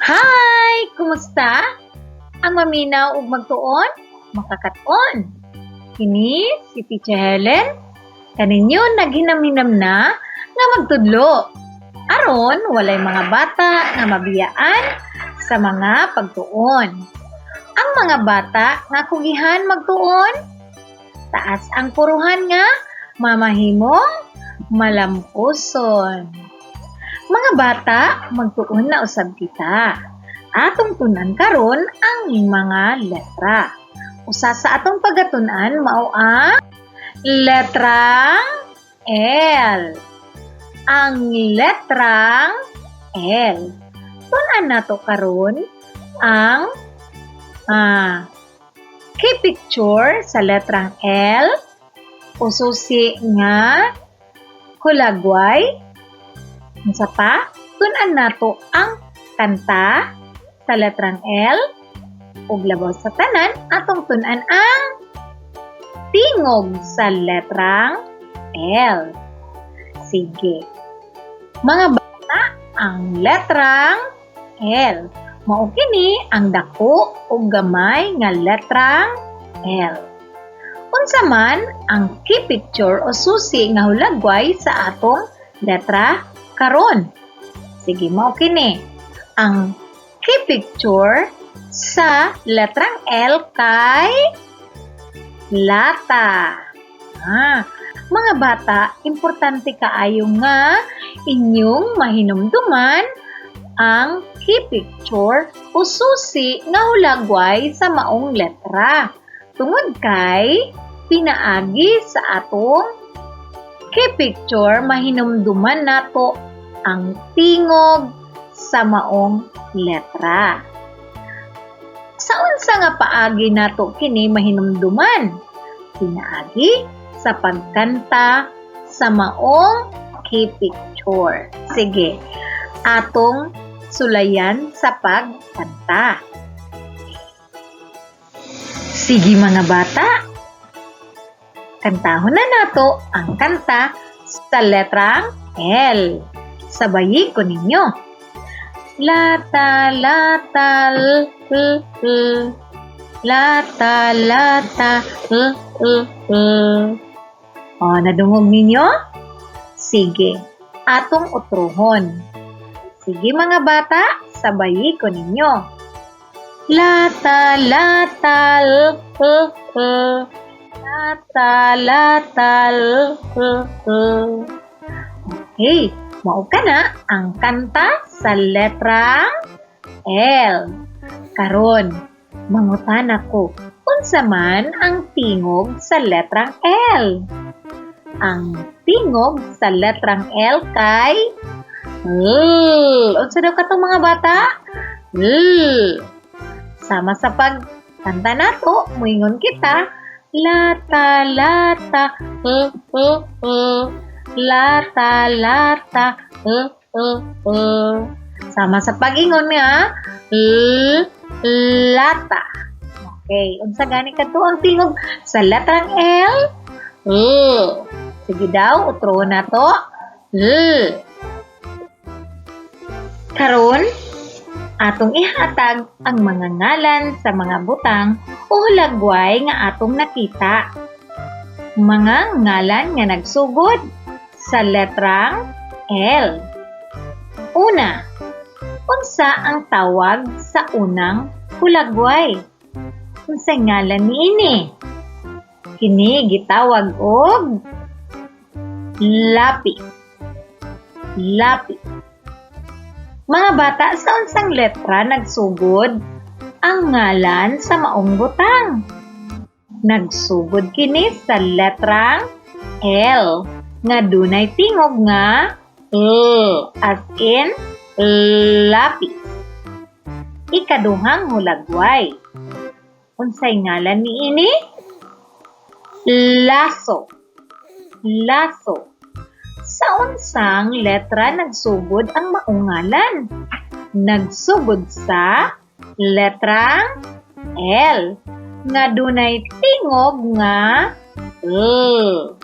Hi! Kumusta? Ang maminaw ug magtuon, makakaton. Kini si Teacher Helen. Kaninyo naghinam-hinam na nga magtudlo. Aron walay mga bata nga mabiyaan sa mga pagtuon. Ang mga bata nga kugihan magtuon, taas ang puruhan nga mamahimong malampuson. Mga bata, magtuon na usab kita. Atong tunan karon ang mga letra. Usa sa atong pagatunan mao ang letrang L. Ang letrang L. Tunan nato karon ang key picture sa letrang L. Ususi nga hulagway. Unsa pa? Tunan nato ang kanta sa letrang L ug labaw sa tanan atong tunan ang tingog sa letrang L. Sige. Mga bata, ang letrang L. Mao kini ang dako ug gamay nga letrang L. Unsa man ang key picture o susi nga hulagway sa atong letra karon? Sige, mao kini ang key picture sa letrang L kay lata. Mga bata, importante kaayo nga inyong mahinumduman ang key picture o susi nga hulagway sa maong letra. Tungod kay pinaagi sa atong key picture, mahinumduman nato ang tingog sa maong letra. Sa unsa nga paagi nato kini mahinumduman? Pinaagi sa pagkanta sa maong key picture. Sige, atong sulayan sa pagkanta. Sige mga bata, kantahon na nato ang kanta sa letrang L. Sabayi ko ninyo. Lata, lata, l, l, l. Lata, lata, l, l, l. O, nadungog ninyo? Sige, atong utruhon. Sige mga bata, sabayi ko ninyo. Lata, lata, l, l, l. Lata, lata, l, l, l. Okay, mao ka na ang kanta sa letrang L. Karon, mangutan ako, unsa man ang tingog sa letrang L? Ang tingog sa letrang L kay L. Unsa daw katong mga bata? L. Sama sa pagkanta nato, moingon kita, lata, lata, l, l, l. Lata, lata, l, l, l. Sama sa pag-ingon nga, l, lata. Okay, unsa gani kadto ang tingog sa letrang L? L. Sige daw, utroon na to. L. Karon, atong ihatag ang mga ngalan sa mga butang o hulagway nga atong nakita. Mga ngalan nga nagsugod sa letrang L. Una, unsa ang tawag sa unang hulagway? Unsa ngalan niini? Kini gitawag og lapi. Lapi. Mga bata, sa unsang letra nagsugod ang ngalan sa maong butang? Nagsugod kini sa letrang L nga dunay tingog nga L as in lapi. Ikaduhang hulagway. Unsay ngalan niini? Laso. Laso. Sa unsang letra nagsugod ang maong ngalan? Nagsugod sa letrang L nga dunay tingog nga L.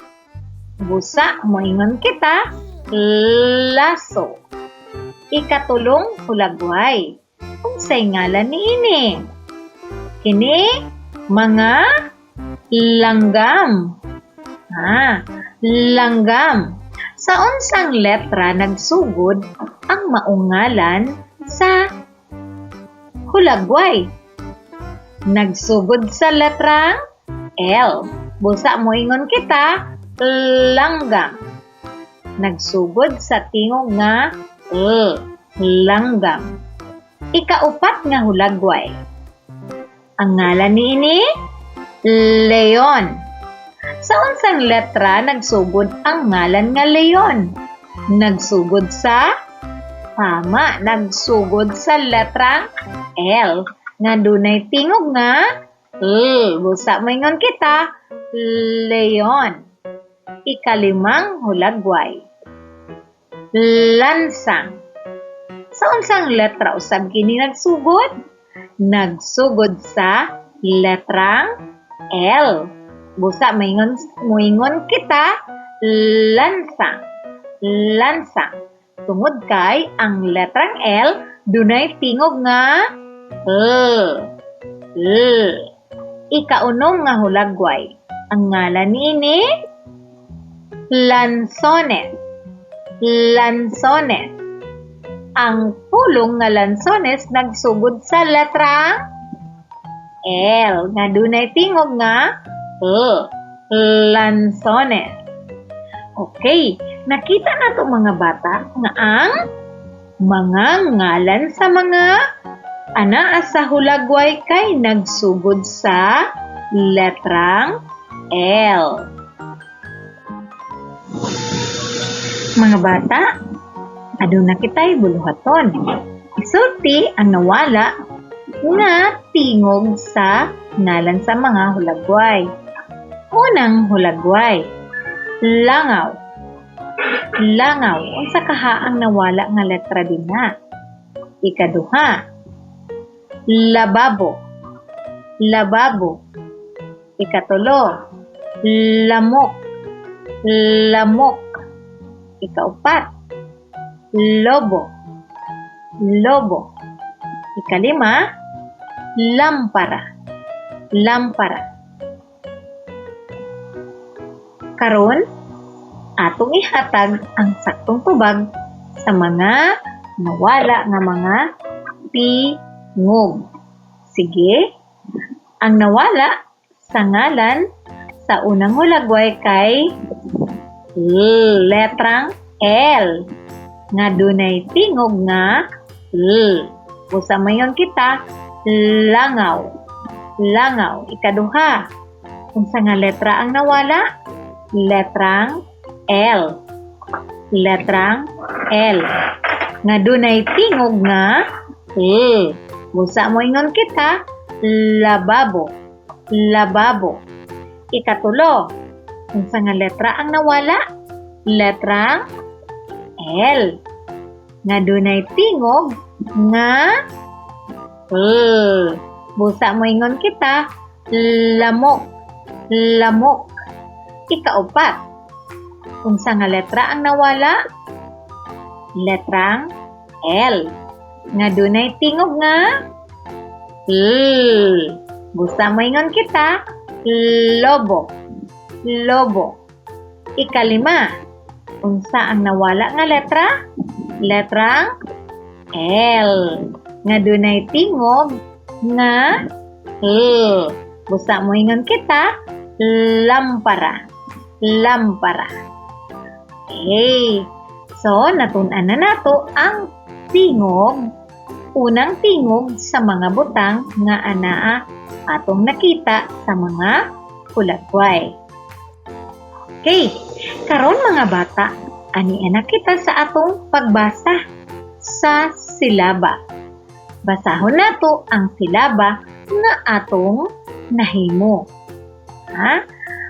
Busa, moingon kita, laso. Ikatulong hulagway. unsay ngalan niini? Kini mga langgam. Langgam. Sa unsang letra nagsugod ang maungalan sa hulagway? Nagsugod sa letrang L. Busa mo ingon kita, langgam. Nagsugod sa tingog nga L. Langgam. Ikaupat nga hulagway. Ang ngalan niini, leon. Sa unsang letra nagsugod ang ngalan nga leon? Nagsugod sa nagsugod sa letrang L nga dunay tingog nga L. Busa moingon kita, leon. Ikalimang hulagway. Lansang. Sa unsang letra usab kini nagsugod? Nagsugod sa letrang L. Busa moingon kita, lansang. Lansang. Tungod kay ang letrang L dunay tingog nga L. Ikaunom nga hulagway. Ang ngalan niini, lansones. Lansones. Ang pulong nga lansones nagsugod sa letrang L nga dunay tingog nga lansones. Okay, nakita na to mga bata nga ang mga ngalan sa mga anaa sa hulagway kay nagsugod sa letrang L. Mga bata, aduna kita'y buluhaton. Isulti ang nawala nga tingog sa ngalan sa mga hulagway. Unang hulagway, langaw. Langaw, unsa kaha ang nawala nga letra dinha? Ikaduha, lababo. Lababo. Ikatulo, lamok. Lamok. Ikaupat, lobo. Lobo. Ikalima, lampara. Lampara. Karon, atong ihatag ang saktong tubag sa mga nawala nga mga tingog. Sige, ang nawala sa ngalan sa unang hulagway kay letrang L nga dunay tingog nga L. Usa mayon kita, langaw. Langaw. Ikaduha, unsa nga letra ang nawala? Letrang L. Letrang L nga dunay tingog nga L. Busa mo ingon kita, lababo. Lababo. Ikatulo, unsa nga letra ang nawala? Letrang L nga dunay tingog nga L. Busa mo ingon kita, lamok. Lamok. Ikaupat, unsa nga letra ang nawala? Letrang L nga dunay tingog nga L. Busa moingon kita, lobo. Lobo. Ikalima, unsa ang nawala nga letra? Letrang L nga dunay tingog nga L. Busa moingon kita, lampara. Lampara. Okay. So, natun-an na nato ang tingog, unang tingog sa mga butang nga anaa atong nakita sa mga hulagway. Okay. Karon mga bata, ani-ana kita sa atong pagbasa sa silaba. Basahon nato ang silaba nga atong nahimo.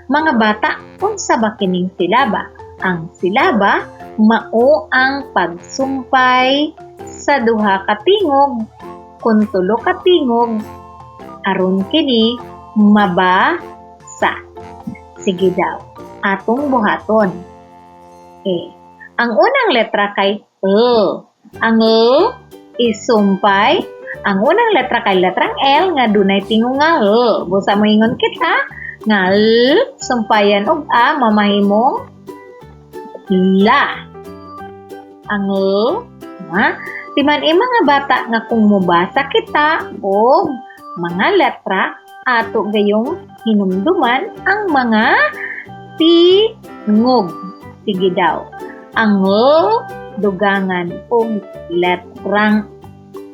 Mga bata, unsa ba kining silaba? Ang silaba mao ang pagsumpay sa duha ka tingog kun tulo ka tingog aron kini mabasa. Sige daw, atong buhaton. Ang unang letra kay L. Ang L isumpay Ang unang letra kay letrang L nga dunay tingog nga L. Busa mo ingon kita nga L sumpayan og A mamahimong la. Ang L ha? Timan mga bata nga kung mubasa kita og mga letra ato gayong hinumduman ang mga tingog. Sige daw. Ang L dugangan og letrang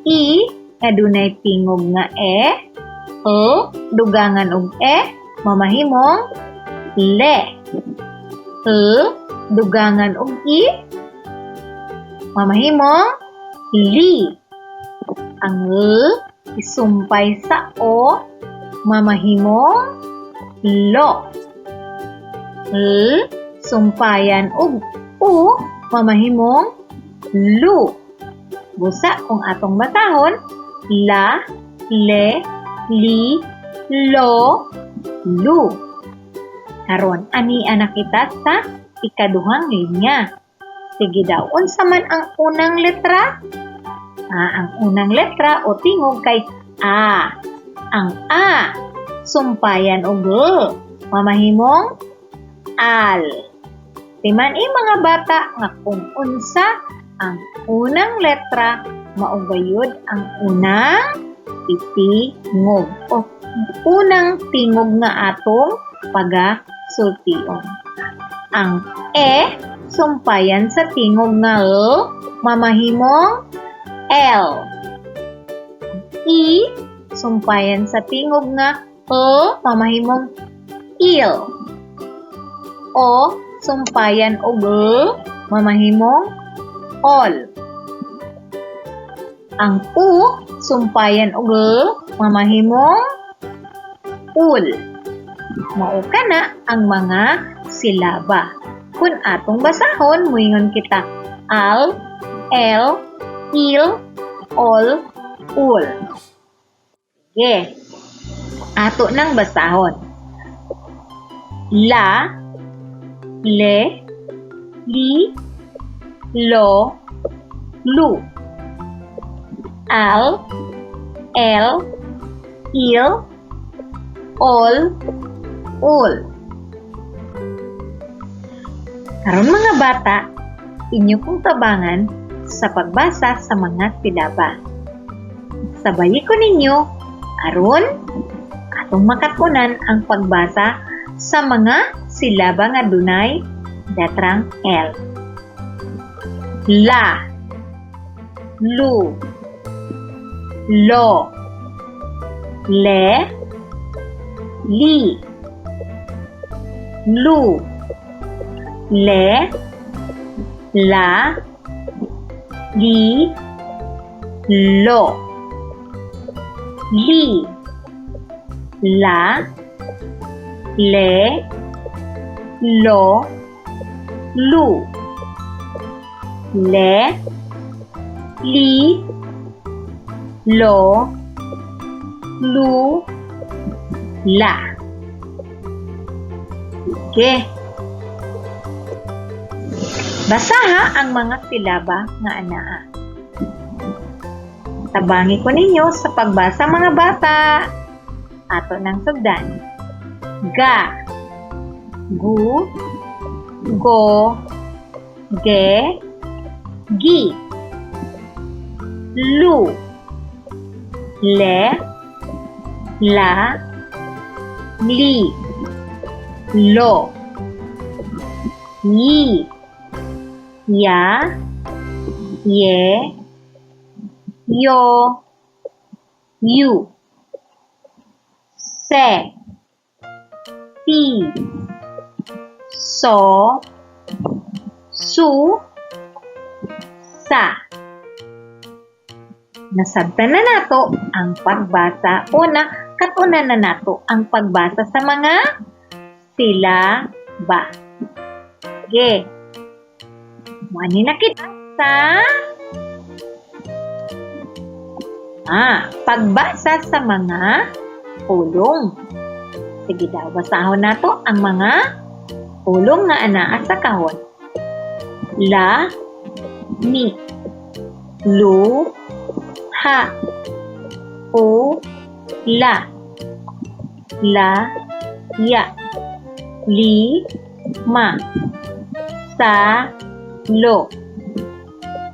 I nga dunay tingog nga E. L dugangan og E mamahimong le. L dugangan og I mamahimong li. Ang L isumpay sa O mamahimong lo. L sumpayan og U mamahimong lu. Busa kung atong basahon la, le, li, lo, lu. Karon ani anak kita sa ikaduhang linya. Sige daw, unsa man ang unang letra? Ang unang letra o tingog kay A. Ang A sumpayan og L mamahimong al. Timan mga bata nga kung unsa ang unang letra maugayod ang unang itingog o unang tingog nga atong pagasultion. Ang E sumpayan sa tingog nga L mamahimong L. I sumpayan sa tingog nga L mamahimong il. O sumpayan og L mamahimong ol. Ang U sumpayan og L mamahimong ul. Mao kana ang mga silaba. Kung atong basahon, moingon kita al, el, il, ol, ul. Sige. Ato nang basahon. La, le, li, lo, lu. Al, el, il, ol, ul. Karon mga bata, inyo kong tabangan sa pagbasa sa mga silaba. Sabayi ko ninyo, aron atong makatunan ang pagbasa sa mga silaba nga dunay letrang L. La, lu, lo, le, li, lu, le, la, li, lo, li, la, le, lo, lu, le, li, lo, lu, la. Okay. Basaha ang mga silaba nga anaa. Tabangi ko ninyo sa pagbasa mga bata. Ato ng sugdan. Ga, gu, go, ge, gi. Lu, le, la, li, lo, yi, ya, ye, yo, yu, se, si, so, su, sa. Nasabtan na nato ang pagbasa o katunan na nato ang pagbasa sa mga silaba. Sige. Mani na kita sa pagbasa sa mga pulong. Sige daw, basahon nato ang mga pulong nga anaa sa kahon. La, mi, lu, ha, U, la. La, ya. Li, ma. Sa, lo.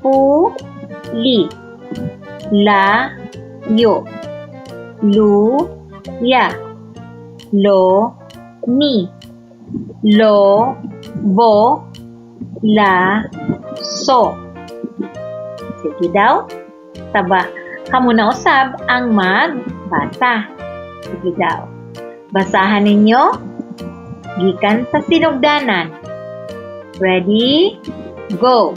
Pu, li. La, yo. Lu, ya. Lo, mi. Lo, bo. La, so. Sige daw. Taba, kamo na usab ang magbasa. Sige daw. Basahan ninyo gikan sa sinugdanan. Ready? Go!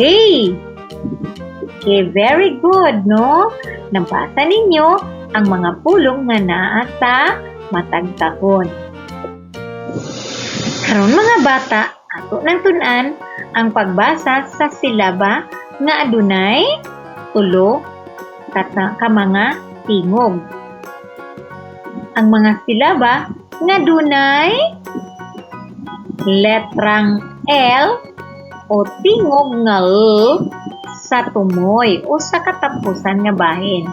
Hey! Okay, very good, no? Nabasa ninyo ang mga pulong nga naa sa matag tahon. Karon mga bata, ato nang tun-an ang pagbasa sa silaba nga adunay tulo ka mga tingog. Ang mga silaba nga dunay letrang L o tingog nga L sa tumoy o sa katapusan nga bahin.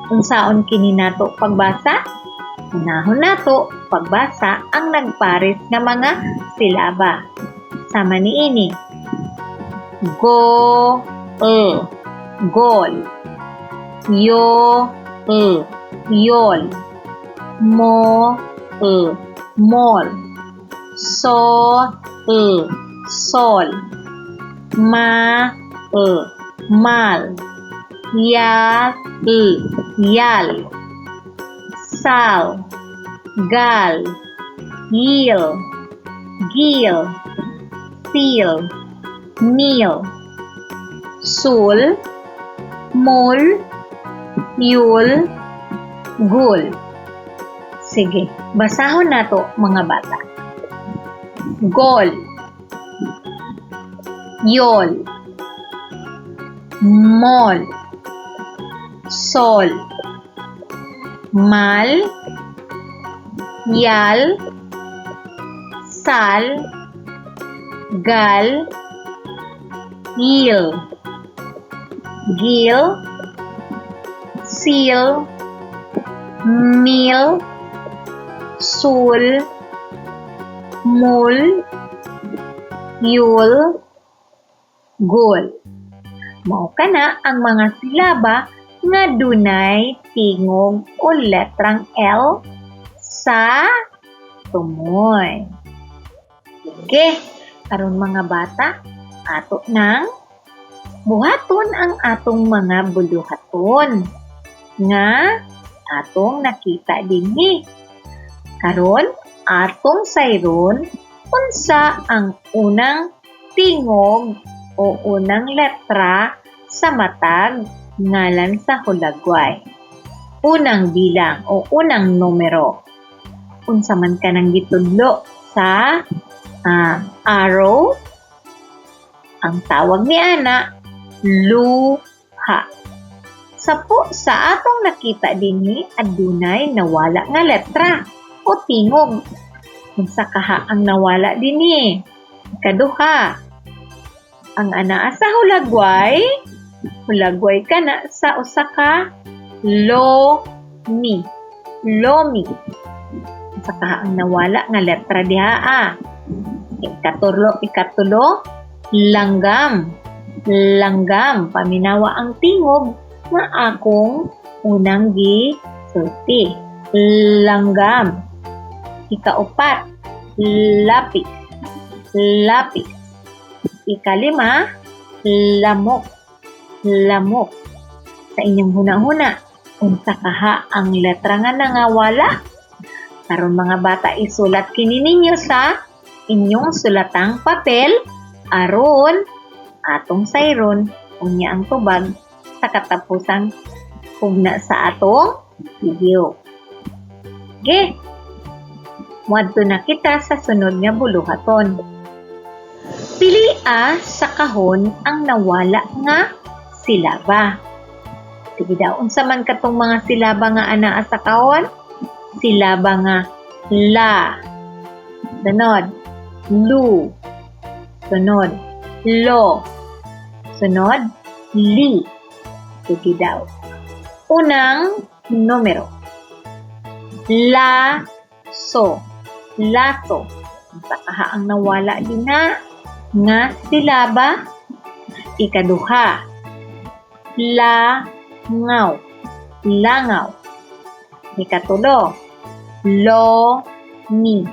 Unsaon kini nato pagbasa? Unahon nato pagbasa ang nagpares nga mga silaba. Sama niini. Go, gol. Yo, yol. Mo, mol. So, sol. Ma, mal. Ya, yal. Sal, gal. Yil, gil. Sil, mil. Sul, mul. Yul, gul. Sige, basahon nato mga bata. Gol. Yol. Mol. Sol. Mal. Yal. Sal. Gal. Yil. Gil. Sil. Mil. Sul. Mul. Yul. Gul. Mao kana ang mga silaba nga dunay tingog o letrang L sa tumoy. Sige, karon mga bata, ato nang buhaton ang atong mga buluhaton nga atong nakita dinhi. Karon atong sayron unsa ang unang tingog o unang letra sa matag ngalan sa hulagway. Unang bilang o unang numero. Unsa man ka nang gitudlo sa arrow, ang tawag ni ana luha. Sapo sa atong nakita dinhi adunay nawala nga letra o tingog. Unsa kaha ang nawala dinhi? Kaduha, ang anaa sa hulagway kana sa usa ka lomi. Lomi. Unsa kaha ang nawala nga letra diha? Ikatulo, langgam. Langgam, paminawa ang tingog nga akong unang gisulti. Langgam. Ikaupat, lapis. Lapis. Ikalima, lamok. Lamok. Sa inyong huna-huna, unsa kaha ang letra nga nangawala? Karon mga bata, isulat kini ninyo sa inyong sulatang papel aron atong sayron unya ang tubag sa katapusang ugna sa atong video. Okay? Muadto na kita sa sunod nga buluhaton. Pilia sa kahon ang nawala nga silaba. Sige daw, unsa man katong mga silaba nga anaa sa kahon? Silaba nga la. Sunod, lu. Sunod, lo. Sunod, li. Sige daw. Unang numero. Laso. Laso. Sakaha ang nawala din na nga silaba. Ikaduha. Langaw. Langaw. Ikatulo. Lomi.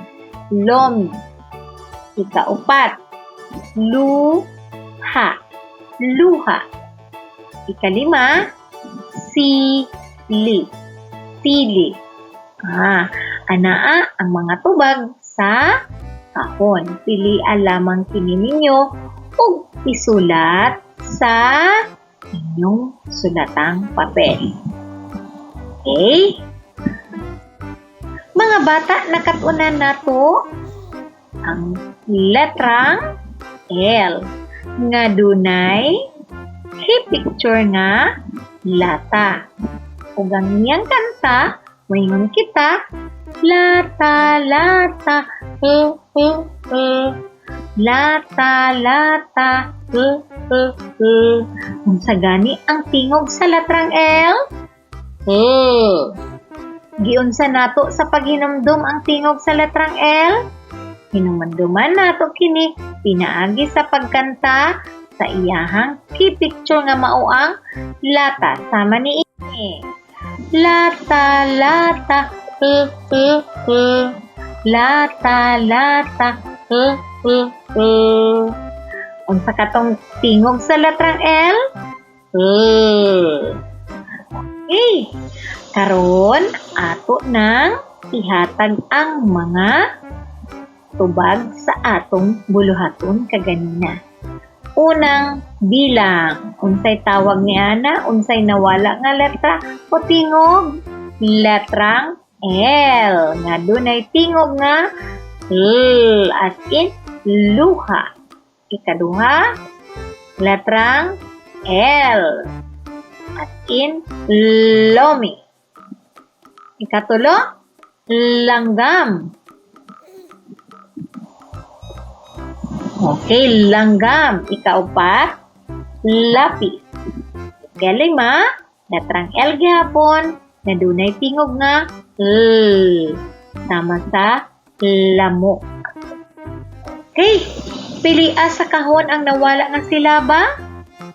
Lomi. Ikaupat. Luha. Luha. Ikalima. Sili. Sili. Anaa ang mga tubag sa kahon. Pilian lamang kini ninyo ug isulat sa inyong sulatang papel. Okay? Mga bata, nakatunan nato ang letrang L nga dunay picture nga lata. Ug ang iyang kanta, moingon kita, lata, lata, lata, lata, unsa gani ang tingog sa letrang L? Giunsa nato sa paghinumdum ang tingog sa letrang L? Hinumduman nato kini pinaagi sa pagkanta sa iyahang key picture nga mao ang lata sama ni ini. Lata, lata, lata, lata, unsa katong tingog sa letrang L? Okay. Karon ato nang ihatag ang mga tubag sa atong buluhaton kaganina. Unang bilang. Unsay tawag ni ana? Unsay nawala nga letra o tingog? Letrang L. Nga dunay tingog nga L as in luha. Ikaduha, letrang L as in lomi. Ikatulo, langgam. Okay, langgam. Ikaupat, lapis. Ikalima, letrang L gihapon na dunay tingog nga L. Sama sa lamok. Okay, pilia sa kahon ang nawala nga silaba.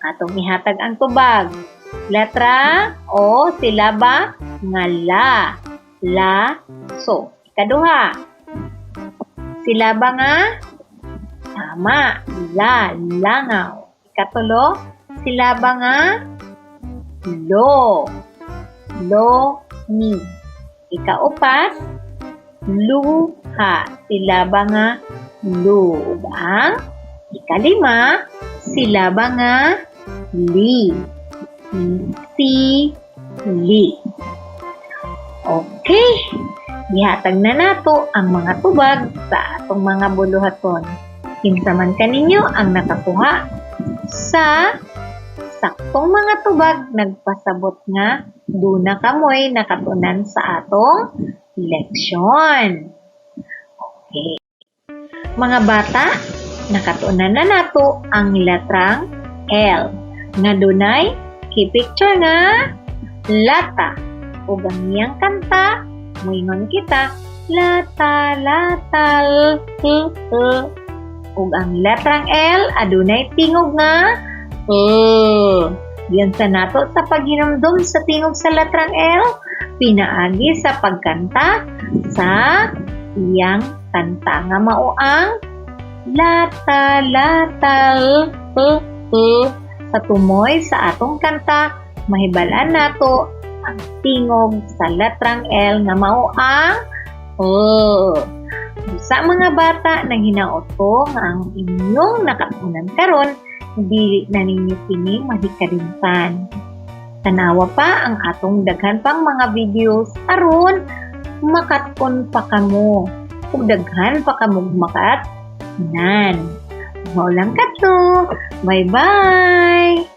Atong ihatag ang tubag. Letra o silaba nga la. La-so. Ikaduha, silaba nga tama, la, langaw. Ikatulo, silaba nga lo, lo-mi. Ikaupat, luha, silaba nga lu. Ang ikalima, silaba nga li, si, li. Okay, ihatag na nato ang mga tubag sa atong mga buluhaton. Kinsa man kaninyo ang nakakuha sa saktong mga tubag, nagpasabot nga duna kamoy nakatunan sa atong leksyon. Okay. Mga bata, nakatunan na nato ang letrang L nga dunay key picture nga lata. Ug ang iyang kanta, moingon kita, lata, lata, ug ang letrang L adunay tingog nga Diyan sa nato sa paghinumdum sa tingog sa letrang L, pinaagi sa pagkanta sa iyang kanta nga mao ang lata, lata, sa tumoy sa atong kanta, mahibalaan nato ang tingog sa letrang L nga mao ang sa mga bata nang hinaot ko nga ang inyong nakatunan karon, dili na ninyo kini mahikalimtan. Tanawa pa ang atong daghan pang mga videos aron makaton pa kamo ug daghan pa kamo makat nan. Mao lang kadto. Bye-bye.